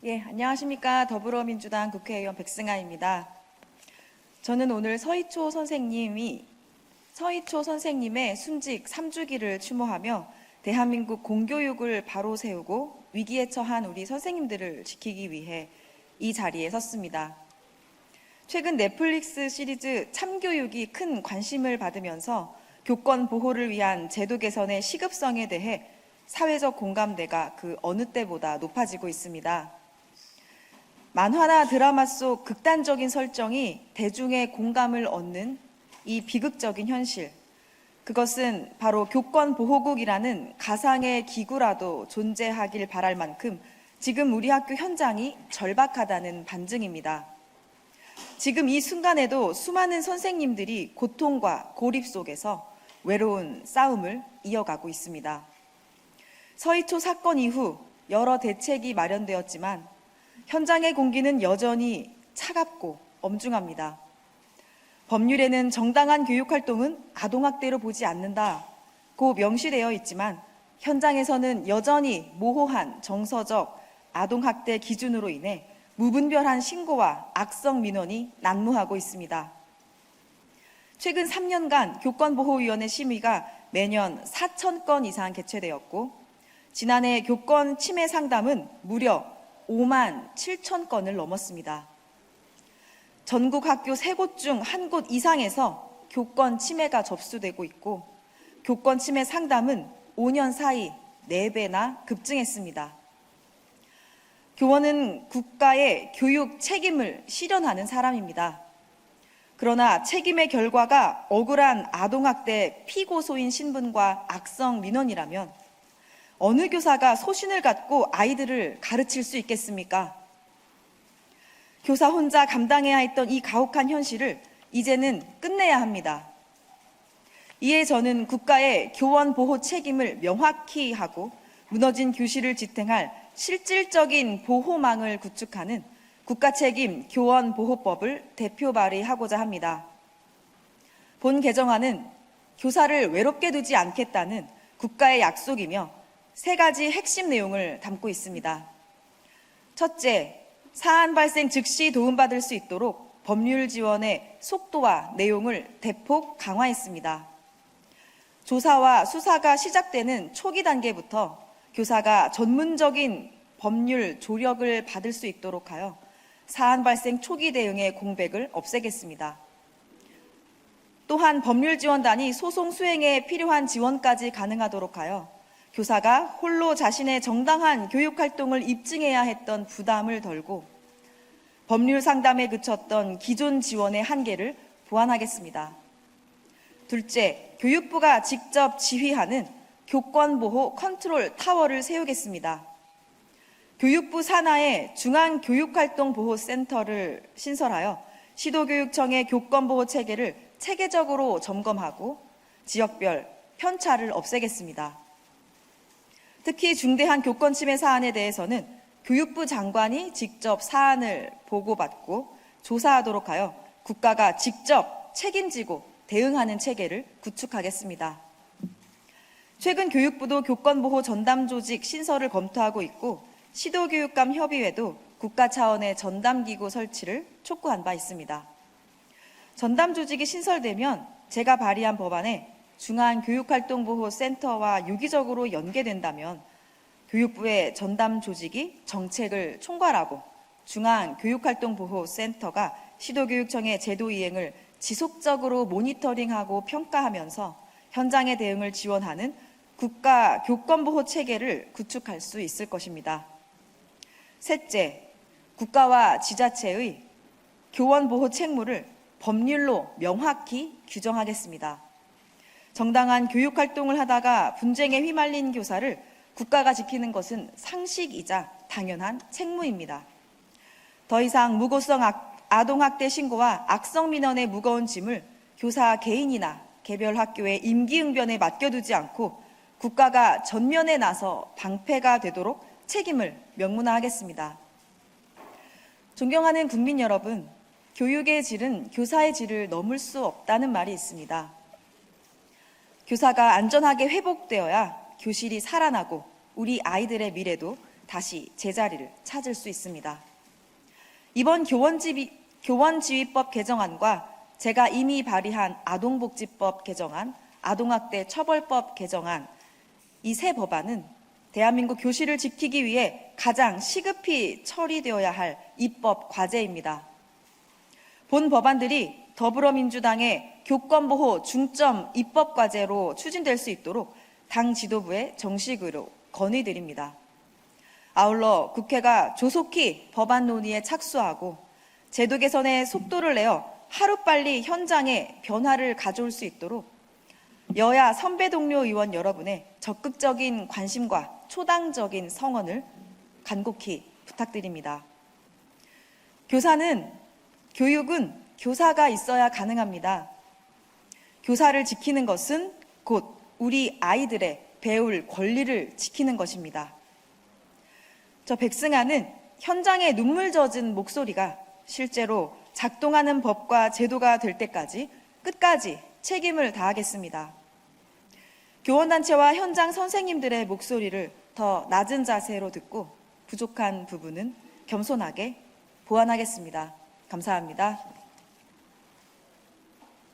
안녕하십니까. 더불어민주당 국회의원 백승아입니다. 저는 오늘 서희초 선생님의 순직 3주기를 추모하며 대한민국 공교육을 바로 세우고 위기에 처한 우리 선생님들을 지키기 위해 이 자리에 섰습니다. 최근 넷플릭스 시리즈 참교육이 큰 관심을 받으면서 교권 보호를 위한 제도 개선의 시급성에 대해 사회적 공감대가 그 어느 때보다 높아지고 있습니다. 만화나 드라마 속 극단적인 설정이 대중의 공감을 얻는 이 비극적인 현실, 그것은 바로 교권보호국이라는 가상의 기구라도 존재하길 바랄 만큼 지금 우리 학교 현장이 절박하다는 반증입니다. 지금 이 순간에도 수많은 선생님들이 고통과 고립 속에서 외로운 싸움을 이어가고 있습니다. 서희초 사건 이후 여러 대책이 마련되었지만 현장의 공기는 여전히 차갑고 엄중합니다. 법률에는 정당한 교육활동은 아동학대로 보지 않는다고 명시되어 있지만 현장에서는 여전히 모호한 정서적 아동학대 기준으로 인해 무분별한 신고와 악성 민원이 난무하고 있습니다. 최근 3년간 교권보호위원회 심의가 매년 4,000건 이상 개최되었고 지난해 교권 침해 상담은 무려 5만 7천 건을 넘었습니다. 전국 학교 3곳 중 1곳 이상에서 교권 침해가 접수되고 있고 교권 침해 상담은 5년 사이 4배나 급증했습니다. 교원은 국가의 교육 책임을 실현하는 사람입니다. 그러나 책임의 결과가 억울한 아동학대 피고소인 신분과 악성 민원이라면 어느 교사가 소신을 갖고 아이들을 가르칠 수 있겠습니까? 교사 혼자 감당해야 했던 이 가혹한 현실을 이제는 끝내야 합니다. 이에 저는 국가의 교원 보호 책임을 명확히 하고 무너진 교실을 지탱할 실질적인 보호망을 구축하는 국가책임 교원보호법을 대표 발의하고자 합니다. 본 개정안은 교사를 외롭게 두지 않겠다는 국가의 약속이며 3가지 핵심 내용을 담고 있습니다. 첫째, 사안 발생 즉시 도움받을 수 있도록 법률 지원의 속도와 내용을 대폭 강화했습니다. 조사와 수사가 시작되는 초기 단계부터 교사가 전문적인 법률 조력을 받을 수 있도록 하여 사안 발생 초기 대응의 공백을 없애겠습니다. 또한 법률지원단이 소송 수행에 필요한 지원까지 가능하도록 하여 교사가 홀로 자신의 정당한 교육활동을 입증해야 했던 부담을 덜고 법률 상담에 그쳤던 기존 지원의 한계를 보완하겠습니다. 둘째, 교육부가 직접 지휘하는 교권보호 컨트롤 타워를 세우겠습니다. 교육부 산하에 중앙교육활동보호센터를 신설하여 시도교육청의 교권보호 체계를 체계적으로 점검하고 지역별 편차를 없애겠습니다. 특히 중대한 교권 침해 사안에 대해서는 교육부 장관이 직접 사안을 보고받고 조사하도록 하여 국가가 직접 책임지고 대응하는 체계를 구축하겠습니다. 최근 교육부도 교권보호 전담조직 신설을 검토하고 있고 시도교육감 협의회도 국가 차원의 전담기구 설치를 촉구한 바 있습니다. 전담조직이 신설되면 제가 발의한 법안에 중앙교육활동보호센터와 유기적으로 연계된다면 교육부의 전담조직이 정책을 총괄하고 중앙교육활동보호센터가 시도교육청의 제도 이행을 지속적으로 모니터링하고 평가하면서 현장의 대응을 지원하는 국가 교권보호 체계를 구축할 수 있을 것입니다. 셋째, 국가와 지자체의 교원보호 책무를 법률로 명확히 규정하겠습니다. 정당한 교육활동을 하다가 분쟁에 휘말린 교사를 국가가 지키는 것은 상식이자 당연한 책무입니다. 더 이상 무고성 아동학대 신고와 악성 민원의 무거운 짐을 교사 개인이나 개별 학교의 임기응변에 맡겨두지 않고 국가가 전면에 나서 방패가 되도록 책임을 명문화하겠습니다. 존경하는 국민 여러분, 교육의 질은 교사의 질을 넘을 수 없다는 말이 있습니다. 교사가 안전하게 회복되어야 교실이 살아나고 우리 아이들의 미래도 다시 제자리를 찾을 수 있습니다. 이번 교원지휘법 개정안과 제가 이미 발의한 아동복지법 개정안, 아동학대 처벌법 개정안, 이 세 법안은 대한민국 교실을 지키기 위해 가장 시급히 처리되어야 할 입법 과제입니다. 본 법안들이 더불어민주당의 교권보호 중점 입법 과제로 추진될 수 있도록 당 지도부에 정식으로 건의드립니다. 아울러 국회가 조속히 법안 논의에 착수하고 제도 개선에 속도를 내어 하루빨리 현장에 변화를 가져올 수 있도록 여야 선배 동료 의원 여러분의 적극적인 관심과 초당적인 성원을 간곡히 부탁드립니다. 교육은 교사가 있어야 가능합니다. 교사를 지키는 것은 곧 우리 아이들의 배울 권리를 지키는 것입니다. 저 백승아는 현장의 눈물 젖은 목소리가 실제로 작동하는 법과 제도가 될 때까지 끝까지 책임을 다하겠습니다. 교원단체와 현장 선생님들의 목소리를 더 낮은 자세로 듣고 부족한 부분은 겸손하게 보완하겠습니다. 감사합니다.